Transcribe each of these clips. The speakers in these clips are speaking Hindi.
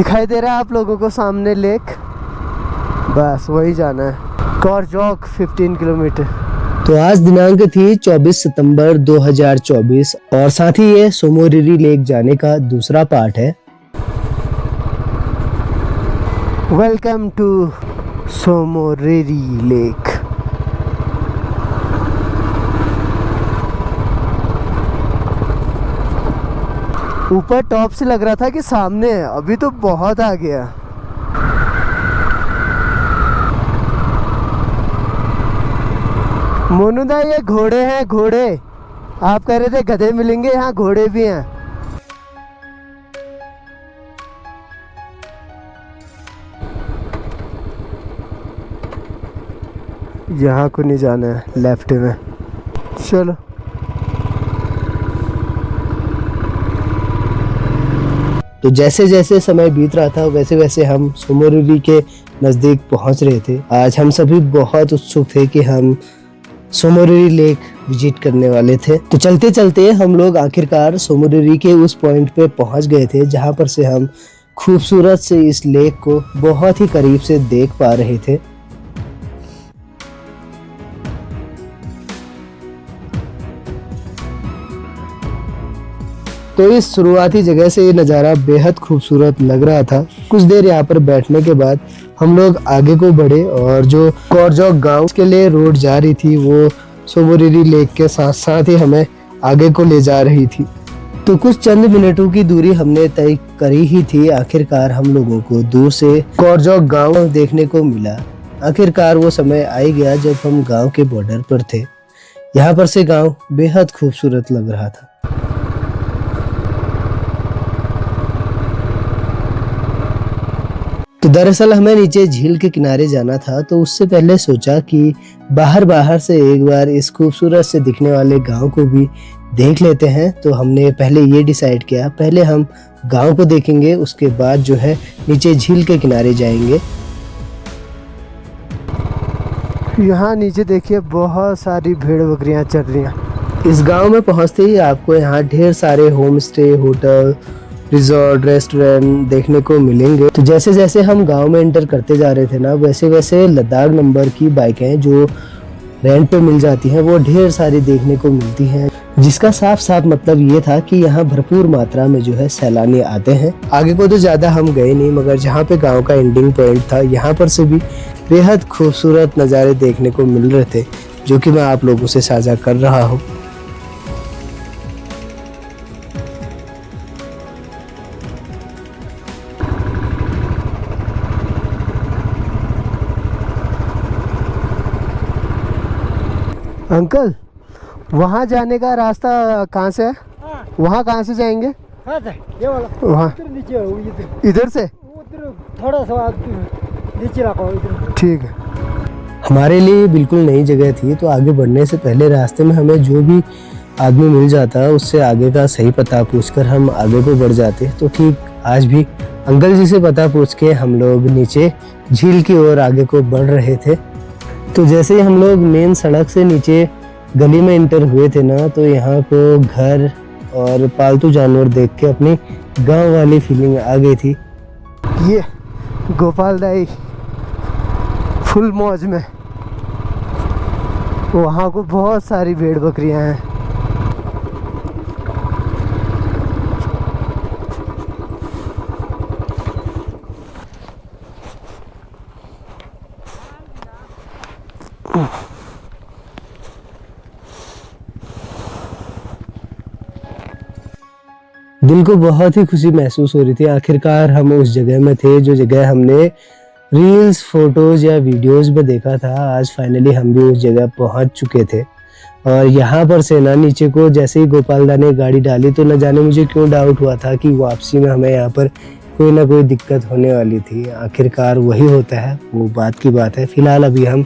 दिखाई दे रहा है आप लोगों को सामने लेक, बस वही जाना है। कॉर्जोक 15 किलोमीटर। तो आज दिनांक थी 24 सितंबर 2024 और साथ ही ये सोमोरिरी लेक जाने का दूसरा पार्ट है। Welcome to Tso Moriri lake. ऊपर टॉप से लग रहा था कि सामने है, अभी तो बहुत आ गया। मोनुदा ये घोड़े हैं, घोड़े। आप कह रहे थे गधे मिलेंगे, यहाँ घोड़े भी हैं। यहाँ को नहीं जाना है, लेफ्ट में। चलो तो जैसे जैसे समय बीत रहा था वैसे वैसे हम सोमोरिरी के नज़दीक पहुंच रहे थे। आज हम सभी बहुत उत्सुक थे कि हम सोमोरिरी लेक विजिट करने वाले थे। तो चलते चलते हम लोग आखिरकार सोमोरिरी के उस पॉइंट पे पहुंच गए थे जहां पर से हम खूबसूरत से इस लेक को बहुत ही करीब से देख पा रहे थे। तो इस शुरुआती जगह से ये नज़ारा बेहद खूबसूरत लग रहा था। कुछ देर यहाँ पर बैठने के बाद हम लोग आगे को बढ़े और जो कॉर्जोक गांव के लिए रोड जा रही थी वो सोमोरिरी लेक के साथ साथ ही हमें आगे को ले जा रही थी। तो कुछ चंद मिनटों की दूरी हमने तय करी ही थी। आखिरकार हम लोगों को दूर से कॉर्जोक गांव देखने को मिला। आखिरकार वो समय आ ही गया जब हम गाँव के बॉर्डर पर थे। यहाँ पर से गाँव बेहद खूबसूरत लग रहा था। तो दरअसल हमें नीचे झील के किनारे जाना था, तो उससे पहले सोचा कि बाहर से एक बार इस खूबसूरत से दिखने वाले गांव को भी देख लेते हैं। तो हमने पहले ये डिसाइड किया, पहले हम गांव को देखेंगे, उसके बाद जो है नीचे झील के किनारे जाएंगे। यहाँ नीचे देखिए बहुत सारी भेड़ बकरियाँ चल रही हैं। इस गांव में पहुँचते ही आपको यहाँ ढेर सारे home stay, hotel, resort, restaurant देखने को मिलेंगे। तो जैसे जैसे हम गांव में एंटर करते जा रहे थे ना, वैसे वैसे लद्दाख नंबर की बाइकें जो रेंट पे मिल जाती हैं वो ढेर सारी देखने को मिलती हैं, जिसका साफ साफ मतलब ये था कि यहाँ भरपूर मात्रा में जो है सैलानी आते हैं। आगे को तो ज़्यादा हम गए नहीं, मगर जहाँ पे गाँव का एंडिंग पॉइंट था यहाँ पर से भी बेहद खूबसूरत नज़ारे देखने को मिल रहे थे, जो कि मैं आप लोगों से साझा कर रहा हूँ। अंकल, वहाँ जाने का रास्ता कहाँ से है? वहाँ कहाँ से जाएंगे? ये वाला वहाँ नीचे इधर से थोड़ा सा नीचे रखो इधर। ठीक है। हमारे लिए बिल्कुल नई जगह थी, तो आगे बढ़ने से पहले रास्ते में हमें जो भी आदमी मिल जाता उससे आगे का सही पता पूछकर हम आगे को बढ़ जाते। तो ठीक आज भी अंकल जी से पता पूछ के हम लोग नीचे झील की ओर आगे को बढ़ रहे थे। तो जैसे ही हम लोग मेन सड़क से नीचे गली में एंटर हुए थे ना, तो यहाँ को घर और पालतू जानवर देख के अपनी गांव वाली फीलिंग आ गई थी। ये गोपाल दाई फुल मौज में। वहाँ को बहुत सारी भेड़ बकरियाँ हैं। दिल को बहुत ही खुशी महसूस हो रही थी। आखिरकार हम उस जगह में थे जो जगह हमने रील्स, फोटोज या वीडियोस में देखा था। आज फाइनली हम भी उस जगह पहुंच चुके थे। और यहाँ पर से ना नीचे को जैसे ही गोपालदा ने गाड़ी डाली तो न जाने मुझे क्यों डाउट हुआ था कि वापसी में हमें यहाँ पर कोई ना कोई दिक्कत होने वाली थी। आखिरकार वही होता है, वो बात की बात है। फिलहाल अभी हम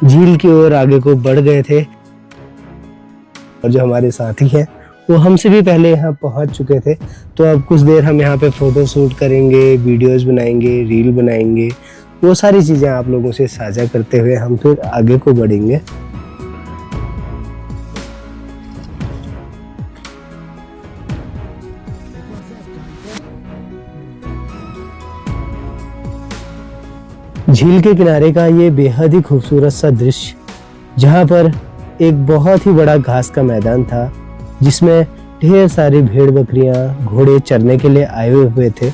झील की ओर आगे को बढ़ गए थे और जो हमारे साथी हैं वो हमसे भी पहले यहाँ पहुँच चुके थे। तो अब कुछ देर हम यहाँ पे फोटो शूट करेंगे, वीडियोस बनाएंगे, रील बनाएंगे, वो सारी चीज़ें आप लोगों से साझा करते हुए हम फिर आगे को बढ़ेंगे। झील के किनारे का ये बेहद ही खूबसूरत सा दृश्य, जहाँ पर एक बहुत ही बड़ा घास का मैदान था जिसमें ढेर सारी भेड़ बकरियां घोड़े चरने के लिए आए हुए थे।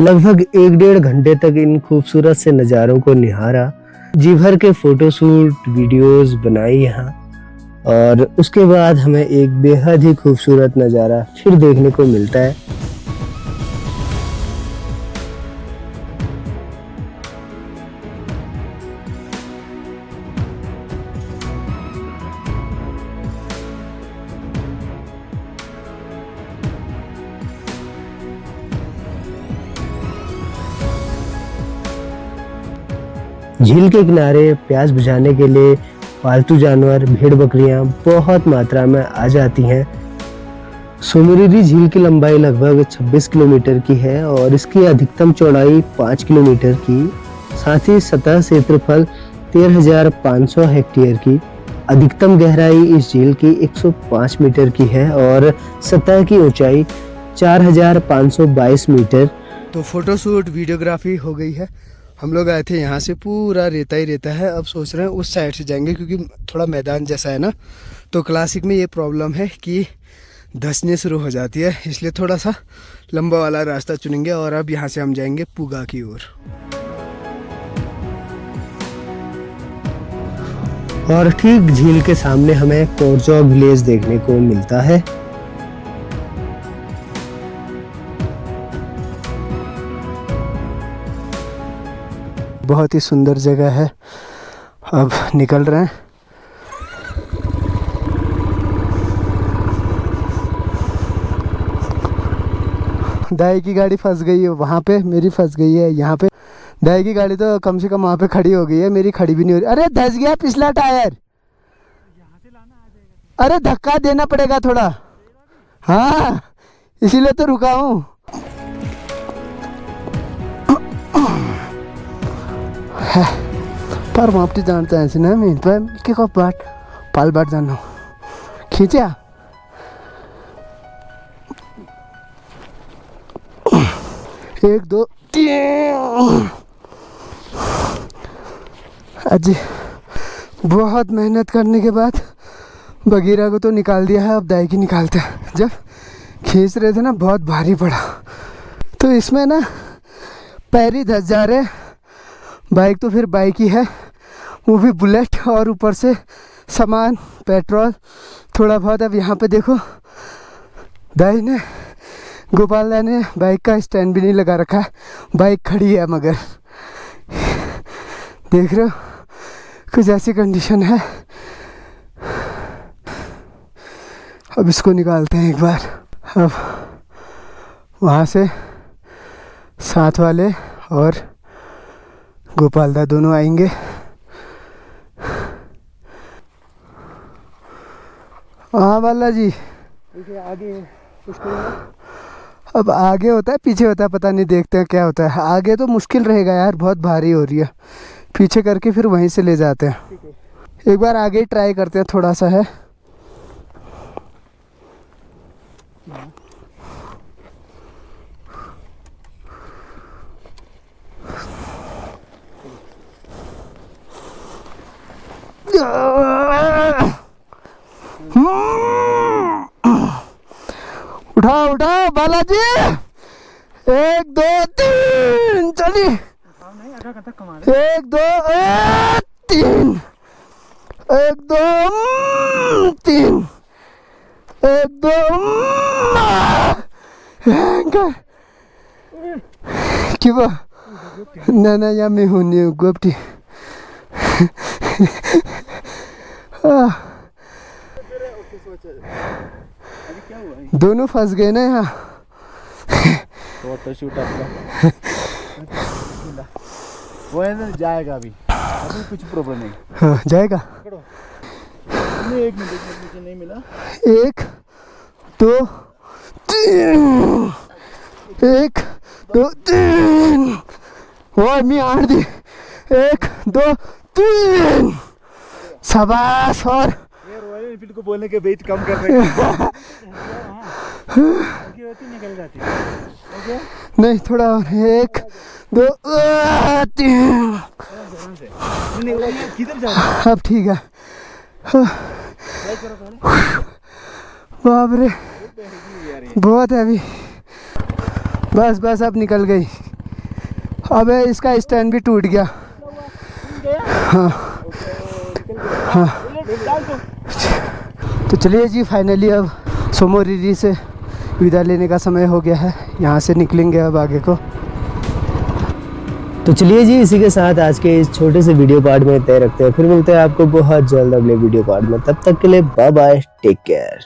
लगभग 1-1.5 घंटे तक इन खूबसूरत से नज़ारों को निहारा, जी भर के फोटोशूट वीडियोस बनाई यहाँ, और उसके बाद हमें एक बेहद ही खूबसूरत नज़ारा फिर देखने को मिलता है। झील के किनारे प्यास बुझाने के लिए पालतू जानवर भेड़ बकरियां बहुत मात्रा में आ जाती हैं। सोमोरिरी झील की लंबाई लगभग 26 किलोमीटर की है और इसकी अधिकतम चौड़ाई 5 किलोमीटर की, साथ ही सतह क्षेत्रफल 13,500 हेक्टेयर की। अधिकतम गहराई इस झील की 105 मीटर की है और सतह की ऊंचाई 4,522 मीटर। तो फोटोशूट वीडियोग्राफी हो गई है। हम लोग आए थे यहाँ से, पूरा रेता ही रेता है। अब सोच रहे हैं उस साइड से जाएंगे क्योंकि थोड़ा मैदान जैसा है ना, तो क्लासिक में ये प्रॉब्लम है कि धंसने शुरू हो जाती है, इसलिए थोड़ा सा लंबा वाला रास्ता चुनेंगे। और अब यहाँ से हम जाएंगे पूगा की ओर। और ठीक झील के सामने हमें कोरचौक विलेज देखने को मिलता है। बहुत ही सुंदर जगह है। अब निकल रहे हैं। दाई की गाड़ी फंस गई है वहाँ पे, मेरी फंस गई है यहाँ पे। दाई की गाड़ी तो कम से कम वहाँ पे खड़ी हो गई है, मेरी खड़ी भी नहीं हो रही। अरे धंस गया पिछला टायर। अरे धक्का देना पड़ेगा थोड़ा, हाँ इसीलिए तो रुका हूँ। पर मापटी जानता है ना मैं के कब बाट पाल बाट जानो खींचा। एक दो तीन। अजी बहुत मेहनत करने के बाद बगीरा को तो निकाल दिया है, अब दाई की निकालते हैं। जब खींच रहे थे ना बहुत भारी पड़ा, तो इसमें ना पैर ही धंस जा रहे। बाइक तो फिर बाइक ही है, वो भी बुलेट, और ऊपर से सामान पेट्रोल थोड़ा बहुत। अब यहाँ पे देखो दाई ने, गोपाल दाई ने बाइक का स्टैंड भी नहीं लगा रखा है, बाइक खड़ी है मगर देख रहे हो कुछ ऐसी कंडीशन है। अब इसको निकालते हैं एक बार। अब वहाँ से साथ वाले और गोपाल दा दोनों आएंगे। हाँ बाला जी आगे अब आगे होता है पीछे होता है, पता नहीं, देखते हैं क्या होता है। आगे तो मुश्किल रहेगा यार, बहुत भारी हो रही है। पीछे करके फिर वहीं से ले जाते हैं। एक बार आगे ही ट्राई करते हैं, थोड़ा सा है। उठाओ उठाओ बालाजी, 1 2 3 चलिए। 1 2 3 1 2 3 1 2 किबा ना या मैं हूँ नहीं गोपटी। दोनों फंस गए ना यहाँ। फोटो शूट आपका वो है जाएगा अभी कुछ प्रॉब्लम नहीं। हाँ जाएगा। नहीं, एक मिनट मुझे नहीं मिला। 1 2 3 1 2 3 ओए मी आठ दी 1 2 3 शाबाश। और ये रॉयल एनफील्ड को बोलने के वेट कम कर रहे हैं। निकल जाती है। ओके नहीं थोड़ा और 1 2 3 किधर जा रहे हैं? अब ठीक है। ट्राई करो पहले। बाप रे बहुत हैवी। बस बस अब निकल गई। अब इसका स्टैंड भी टूट गया। हाँ हाँ तो चलिए जी फाइनली अब सोमोरिरी से विदा लेने का समय हो गया है। यहाँ से निकलेंगे अब आगे को। तो चलिए जी इसी के साथ आज के इस छोटे से वीडियो पार्ट में तय रखते हैं। फिर मिलते हैं आपको बहुत जल्द अगले वीडियो पार्ट में। तब तक के लिए बाय बाय, टेक केयर।